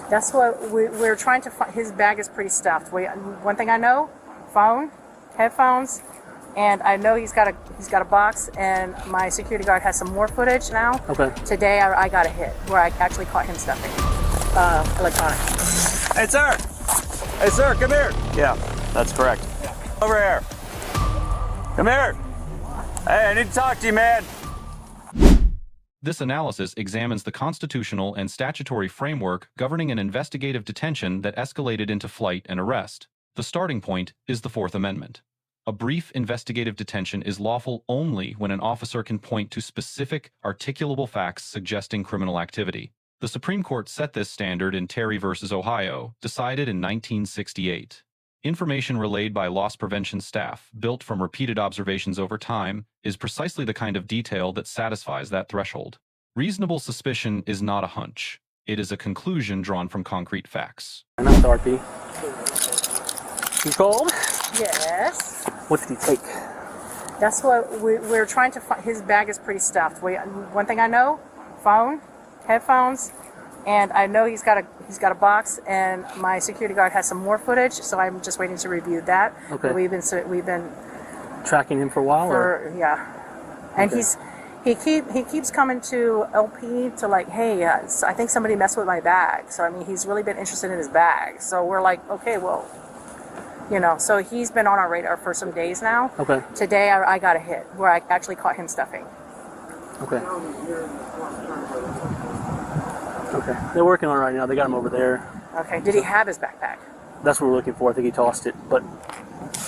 That's what we're trying to find. His bag is pretty stuffed. One thing I know, phone, headphones, and I know he's got a box, and my security guard has some more footage now. Okay. Today I got a hit where I actually caught him stuffing electronic. Hey, sir. Hey, sir, come here. Yeah, that's correct. Yeah. Over here. Come here. Hey, I need to talk to you, man. This analysis examines the constitutional and statutory framework governing an investigative detention that escalated into flight and arrest. The starting point is the Fourth Amendment. A brief investigative detention is lawful only when an officer can point to specific, articulable facts suggesting criminal activity. The Supreme Court set this standard in Terry v. Ohio, decided in 1968. Information relayed by loss prevention staff, built from repeated observations over time, is precisely the kind of detail that satisfies that threshold. Reasonable suspicion is not a hunch. It is a conclusion drawn from concrete facts. I'm not RP. You called? Yes. What did he take? That's what we're trying to find. His bag is pretty stuffed. One thing I know, phone, headphones, and I know he's got a box, and my security guard has some more footage, so I'm just waiting to review that. Okay. But we've been Tracking him for a while? yeah. And Okay. he keeps coming to LP to like, hey, I think somebody messed with my bag. So I mean, he's really been interested in his bag. So we're like, okay, well, so he's been on our radar for some days now. Okay. Today I got a hit where I actually caught him stuffing. Okay. Okay. They're working on it right now. They got him over there. Okay. Did he have his backpack? That's what we're looking for. I think he tossed it, but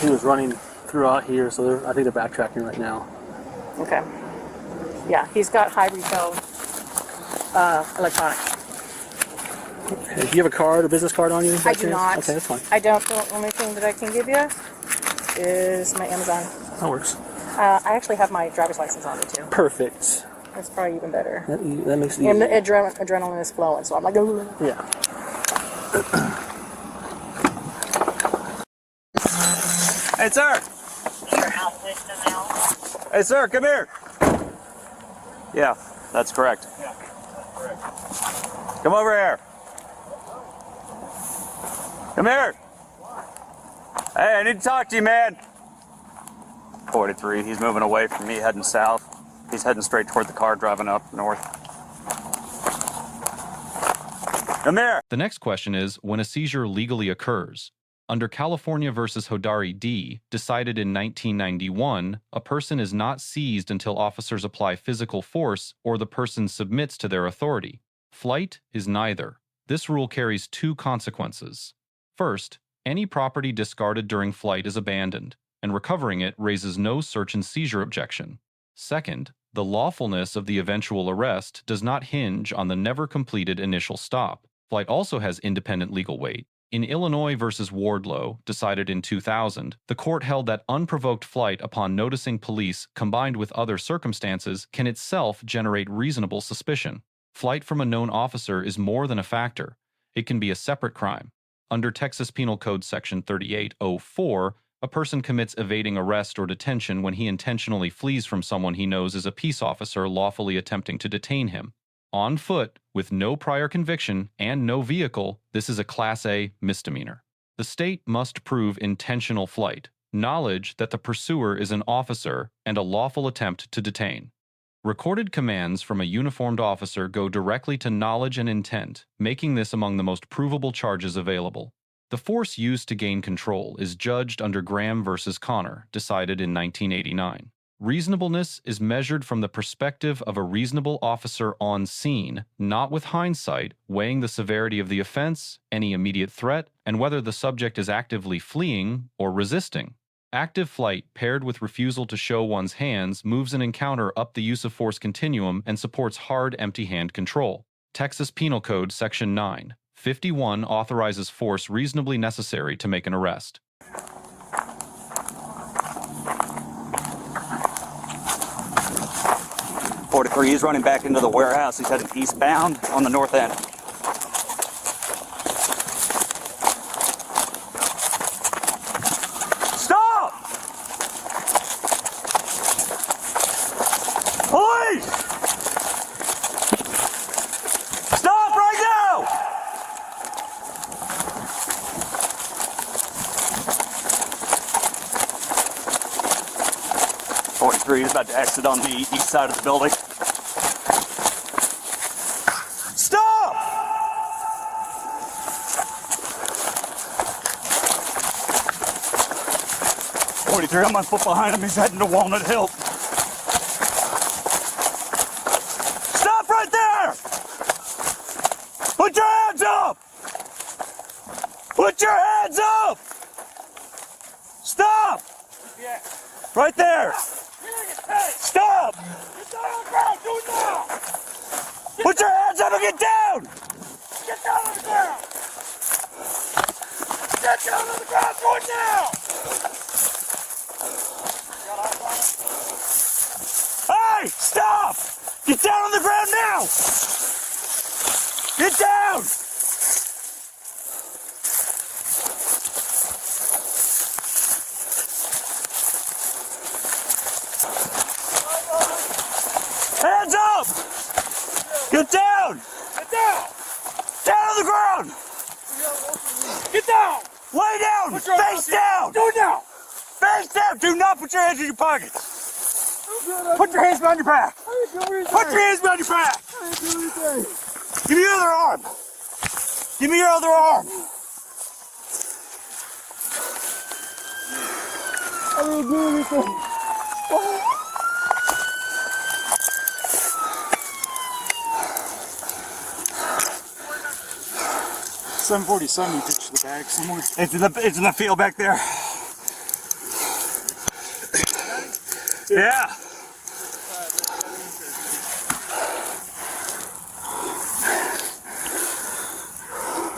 he was running throughout here, so I think they're backtracking right now. Okay. Yeah, he's got high retail electronics. Okay. Do you have a card, a business card on you? I do not. Okay, that's fine. I don't. The only thing that I can give you is my Amazon. That works. I actually have my driver's license on me too. Perfect. That's probably even better. That makes it And the easy. adrenaline is flowing, so I'm like, ooh. Yeah. Hey, sir. Hey, sir, come here. Yeah, that's correct. Yeah, that's correct. Come over here. Come here. Hey, I need to talk to you, man. 43, he's moving away from me, heading south. He's heading straight toward the car driving up north. Come here. The next question is when a seizure legally occurs. Under California versus Hodari D., decided in 1991, a person is not seized until officers apply physical force or the person submits to their authority. Flight is neither. This rule carries two consequences. First, any property discarded during flight is abandoned, and recovering it raises no search and seizure objection. Second, the lawfulness of the eventual arrest does not hinge on the never completed initial stop. Flight also has independent legal weight. In Illinois versus Wardlow, decided in 2000, the court held that unprovoked flight upon noticing police combined with other circumstances can itself generate reasonable suspicion. Flight from a known officer is more than a factor. It can be a separate crime. Under Texas Penal Code Section 3804, a person commits evading arrest or detention when he intentionally flees from someone he knows is a peace officer lawfully attempting to detain him. On foot, with no prior conviction and no vehicle, this is a Class A misdemeanor. The state must prove intentional flight, knowledge that the pursuer is an officer, and a lawful attempt to detain. Recorded commands from a uniformed officer go directly to knowledge and intent, making this among the most provable charges available. The force used to gain control is judged under Graham versus Connor, decided in 1989. Reasonableness is measured from the perspective of a reasonable officer on scene, not with hindsight, weighing the severity of the offense, any immediate threat, and whether the subject is actively fleeing or resisting. Active flight paired with refusal to show one's hands moves an encounter up the use of force continuum and supports hard, empty-hand control. Texas Penal Code Section 951 authorizes force reasonably necessary to make an arrest. 43, he's running back into the warehouse. He's heading eastbound on the north end. Stop! Police! Stop right now! 43 is about to exit on the east side of the building. Stop! .43, I'm on foot behind him. He's heading to Walnut Hill. Stop right there! Put your hands up! Put your hands up! Stop! Yeah. Right there! Stop! Get down on the ground! Do it now! Put your hands up and get down! Get down on the ground! Get down on the ground! Do it now! Hey! Stop! Get down on the ground now! Get down! Hands up! Get down! Get down! Down on the ground! Get down! Lay down! Put your Face hands up. down! Do it now! Face down! Do not put your hands in your pockets! Put your hands behind your back! Put your hands behind your back! Give me your other arm! Give me your other arm! I didn't do anything. 747, you ditched the bag somewhere. It's in the field back there. Yeah.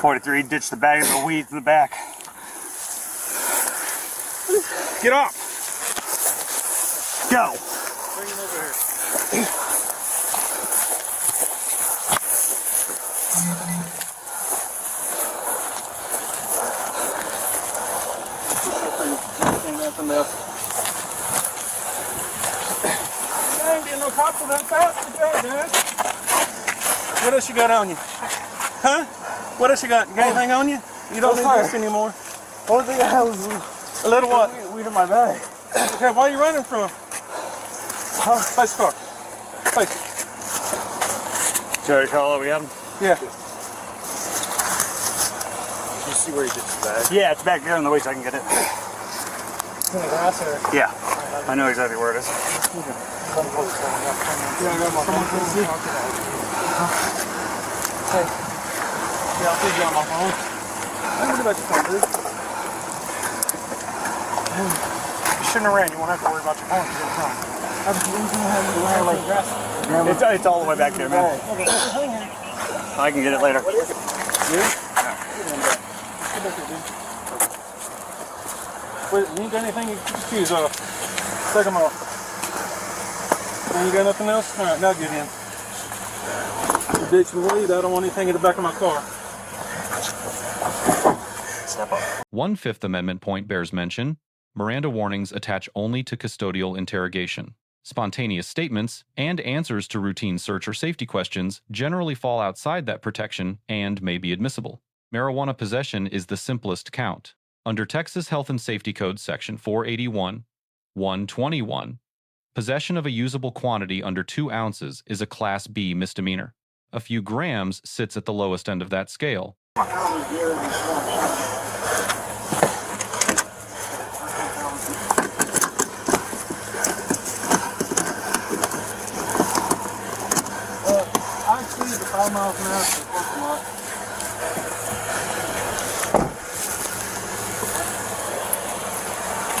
.43, ditch the bag of the weeds in the back. Get off! Go. Bring him over here. Nothing else. I ain't getting no cops for that fast. What else you got on you? Huh? What else you got? You got anything on you? You don't need this anymore. Only thing I had was A little what? weed in my bag. Okay, why are you running from him? Place the car. Place. Sorry, Carl, we have him? Yeah. You see where he ditched the bag? Yeah, it's back there on the way so I can get it. In the grass area. Yeah, I know exactly where it is. Yeah, I got my phone. Hey. Yeah, I'll see you on my phone. Hey, what about your phone, dude? You shouldn't have ran. You won't have to worry about your phone. You're gonna come. It's all the way back there, man. Okay. I can get it later. Wait, you ain't got anything? You keep your shoes off. Take them off. You got nothing else? Alright, now get in. You ditch the weed, I don't want anything in the back of my car. Step up. One Fifth Amendment point bears mention: Miranda warnings attach only to custodial interrogation. Spontaneous statements and answers to routine search or safety questions generally fall outside that protection and may be admissible. Marijuana possession is the simplest count. Under Texas Health and Safety Code Section 481(1)21, possession of a usable quantity under 2 ounces is a Class B misdemeanor. A few grams sits at the lowest end of that scale. I exceeded the 5 miles an hour to the parking lot.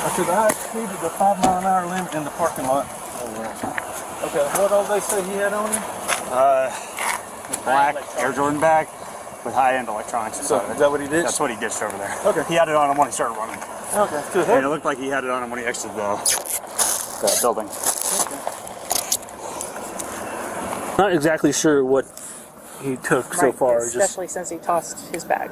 I said I exceeded the 5 mile an hour limit in the parking lot. Okay, what all they say he had on him? Black Air Jordan bag with high-end electronics So, inside of is it. that what he did? That's what he ditched over there. Okay. He had it on him when he started running. Okay, good. And it looked like he had it on him when he exited the building. Not exactly sure what he took so Right, far. Just especially since he tossed his bag.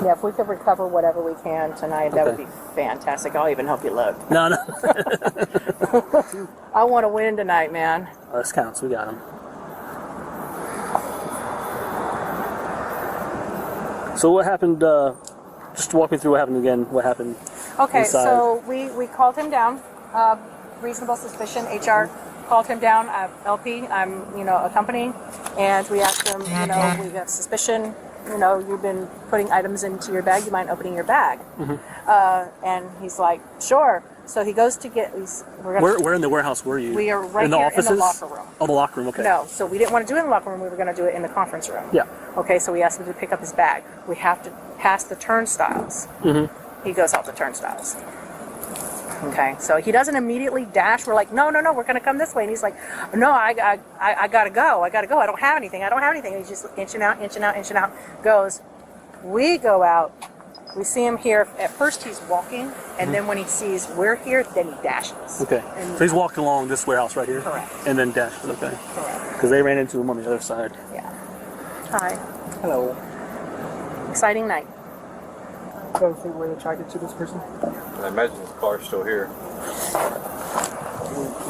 Yeah, if we could recover whatever we can tonight, that would Okay. be fantastic. I'll even help you look. no. I want to win tonight, man. This counts. We got him. So what happened? Just walk me through what happened again. What happened? Okay, inside. so we called him down. Reasonable suspicion. HR called him down. LP, I'm accompanying, and we asked him, we have suspicion. You've been putting items into your bag. You mind opening your bag? And he's like, sure. So he goes to get. Where in the warehouse were you? We are right in the here offices? in the locker room. Oh, the locker room. Okay. No, so we didn't want to do it in the locker room. We were going to do it in the conference room. Yeah. Okay, so we asked him to pick up his bag. We have to pass the turnstiles. He goes out the turnstiles. Okay, so he doesn't immediately dash. We're like, no, we're going to come this way. And he's like, no, I got to go. I don't have anything. And he's just inching out. Goes. We go out. We see him here. At first he's walking, and then when he sees we're here, then he dashes. Okay. And So he's walking along this warehouse right here? Correct. And then dashes, okay. Correct. Because they ran into him on the other side. Yeah. Hi. Hello. Exciting night. So think we're attracted to this person? I imagine his car's still here.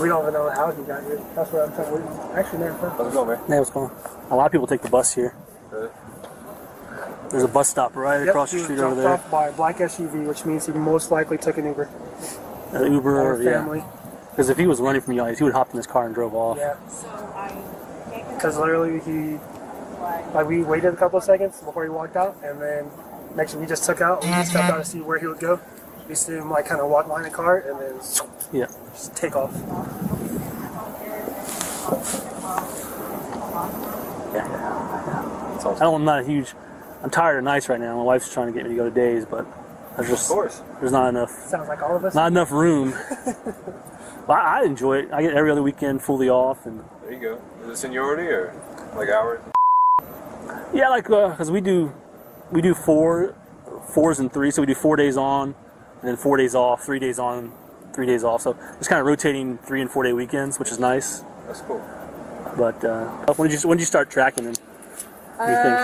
We don't even know how he got here. That's what I'm trying to. Actually, never. How's it going, man? Yeah, what's going on? A lot of people take the bus here. Really? There's a bus stop right across the he was street over dropped there. off by a black SUV, which means he most likely took an Uber. An Uber Or or, a yeah. family. Because if he was running from you guys, he would have hopped in his car and drove off. Yeah. So I Because literally we waited a couple of seconds before he walked out, and then next we just took out. We just stepped out to see where he would go. We see him kind of walk behind the car and then Yeah. just take off. I'm not a huge. I'm tired of nights right now. My wife's trying to get me to go to days, but Of course. there's not enough. Sounds like all of us. Not enough room. But I enjoy it. I get every other weekend fully off, and There you go. Is it seniority or like hours? yeah, like because we do 4s and 3s, so we do 4 days on, and then 4 days off, 3 days on, 3 days off. So it's kind of rotating 3 and 4 day weekends, which is nice. That's cool. But when did you start tracking them? What do you think?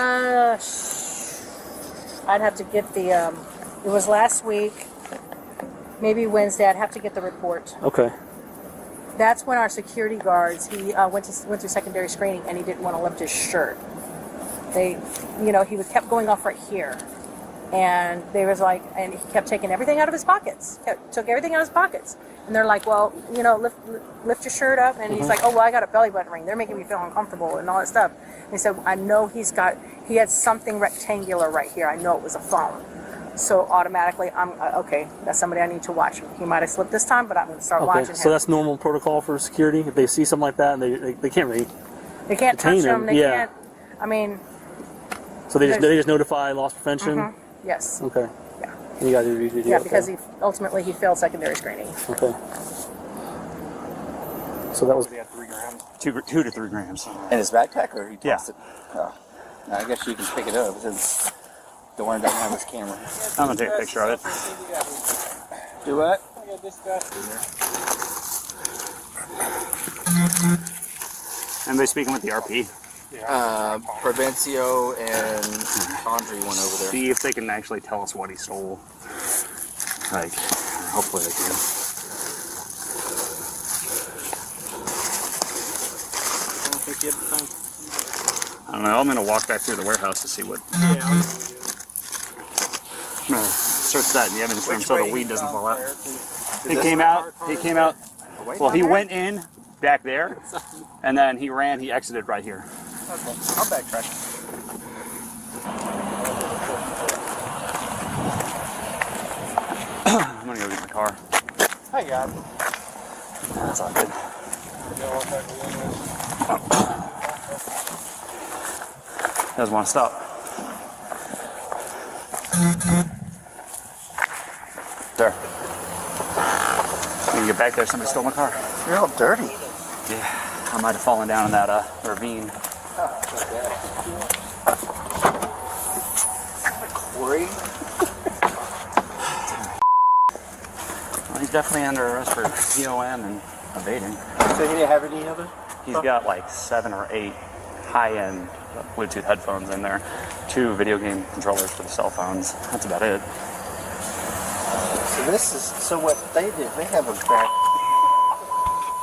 I'd have to get the. It was last week, maybe Wednesday. I'd have to get the report. Okay. That's when our security guards. He went through secondary screening, and he didn't want to lift his shirt. He kept going off right here, and they was like, and he kept taking everything out of his pockets. Took everything out of his pockets, and they're like, well, lift your shirt up, and he's like, oh well, I got a belly button ring. They're making me feel uncomfortable and all that stuff. And he said, I know he had something rectangular right here. I know it was a phone. So automatically, I'm okay. That's somebody I need to watch. He might have slipped this time, but I'm going to start watching him. So that's normal protocol for security. If they see something like that, and they can't really. They can't touch detain him. him, They yeah. can't. I mean. So they just notify loss prevention. Yes. Okay. Yeah. And you got to do. Yeah, because he failed secondary screening. Okay. So that was. We had 3 grams. 2 to 3 grams. In his backpack, or he tossed Yeah. it? Oh. I guess you can pick it up since the one doesn't have his camera. I'm gonna take a picture of it. Do what? Anybody speaking with the RP? Provencio and Andre went over there. See if they can actually tell us what he stole. Like, hopefully they can. I don't know. I'm gonna walk back through the warehouse to see what. No, search that in the evidence room so the weed doesn't fall out. He came out. Well, he went in back there, and then he exited right here. Okay, I'll backtrack. I'm gonna go get my car. Hi, God. That's all good. Doesn't want to stop. There. When you get back there, somebody stole my car. You're all dirty. Yeah, I might have fallen down in that ravine. Corey? Well, he's definitely under arrest for PON and evading. So he didn't have any other? He's got like 7 or 8 high-end Bluetooth headphones in there, 2 video game controllers for the cell phones. That's about it. So what they did, they have a back.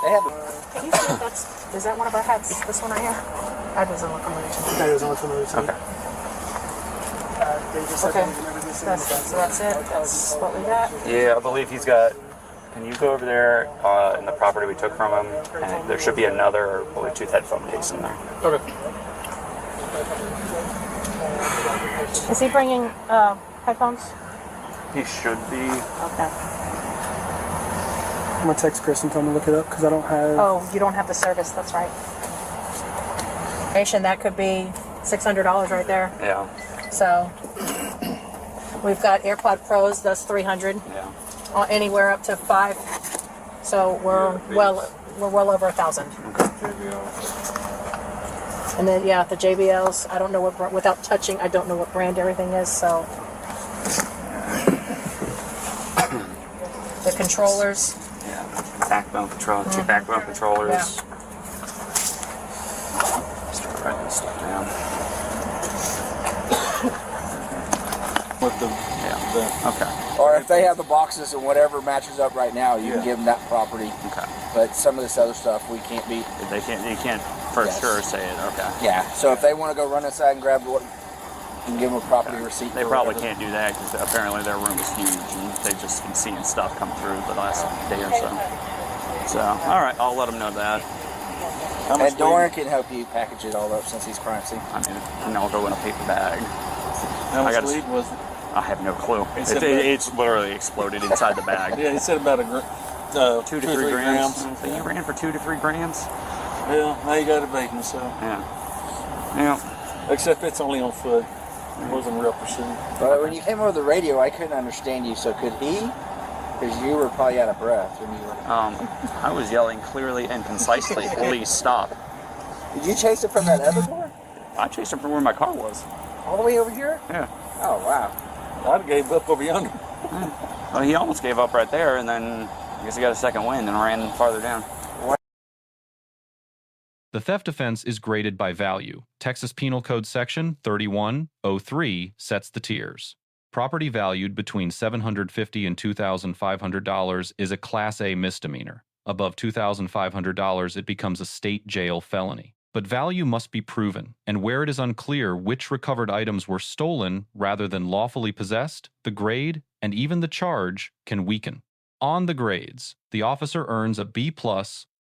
They have a. Can you see if is that one of our hats? This one right here? That doesn't look familiar to me. That doesn't look familiar to me. Okay. They just said Okay. they never did So that's it. That's what we got. Yeah, I believe he's got. Can you go over there in the property we took from him? And there should be another Bluetooth headphone case in there. Okay. Is he bringing headphones? He should be. Okay. I'm gonna text Chris and tell him to look it up because I don't have. Oh, you don't have the service. That's right. That could be $600 right there. Yeah. So we've got AirPod Pros. That's $300. Yeah. Anywhere up to 5. So we're well over 1,000. And then the JBLs. I don't know what without touching. I don't know what brand everything is. So the controllers. Yeah. Backbone control. 2 backbone controllers. Yeah. Start writing this stuff down. With the Okay. Or if they have the boxes and whatever matches up right now, you can give them that property. Okay. But some of this other stuff we can't beat. They can't. You can't for sure say it. Okay. Yeah. So if they want to go run inside and grab what, you can give them a property receipt. They probably can't do that because apparently their room is huge and they've just been seeing stuff come through the last day or so. So, all right, I'll let them know that. And Doran can help you package it all up since he's crime scene. I mean, and I'll go in a paper bag. How much weed was it? I have no clue. It's literally exploded inside the bag. Yeah, he said about 2 to 3 grams. So you ran for 2 to 3 grams? Well, now you got it vaping, so. Yeah. Except it's only on foot. It wasn't real pursuit. But when you came over the radio, I couldn't understand you. So could he? Because you were probably out of breath when you were. I was yelling clearly and concisely, "Please stop!" Did you chase it from that other door? I chased him from where my car was. All the way over here? Yeah. Oh wow. I'd have gave up over yonder. Well, he almost gave up right there, and then I guess he got a second wind and ran farther down. The theft offense is graded by value. Texas Penal Code Section 3103 sets the tiers. Property valued between $750 and $2,500 is a Class A misdemeanor. Above $2,500, it becomes a state jail felony. But value must be proven, and where it is unclear which recovered items were stolen rather than lawfully possessed, the grade, and even the charge, can weaken. On the grades, the officer earns a B+,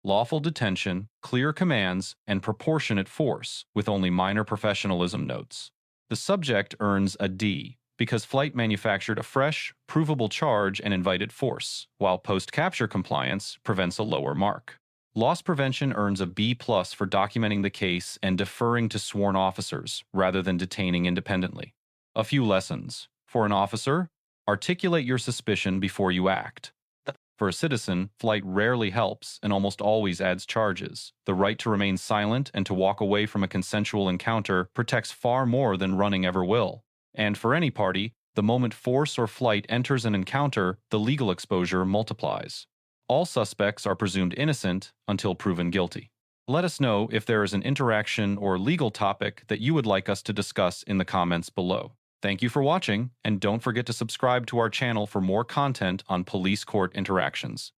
lawful detention, clear commands, and proportionate force, with only minor professionalism notes. The subject earns a D, because flight manufactured a fresh, provable charge and invited force, while post-capture compliance prevents a lower mark. Loss prevention earns a B+ for documenting the case and deferring to sworn officers, rather than detaining independently. A few lessons. For an officer, articulate your suspicion before you act. For a citizen, flight rarely helps and almost always adds charges. The right to remain silent and to walk away from a consensual encounter protects far more than running ever will. And for any party, the moment force or flight enters an encounter, the legal exposure multiplies. All suspects are presumed innocent until proven guilty. Let us know if there is an interaction or legal topic that you would like us to discuss in the comments below. Thank you for watching, and don't forget to subscribe to our channel for more content on police court interactions.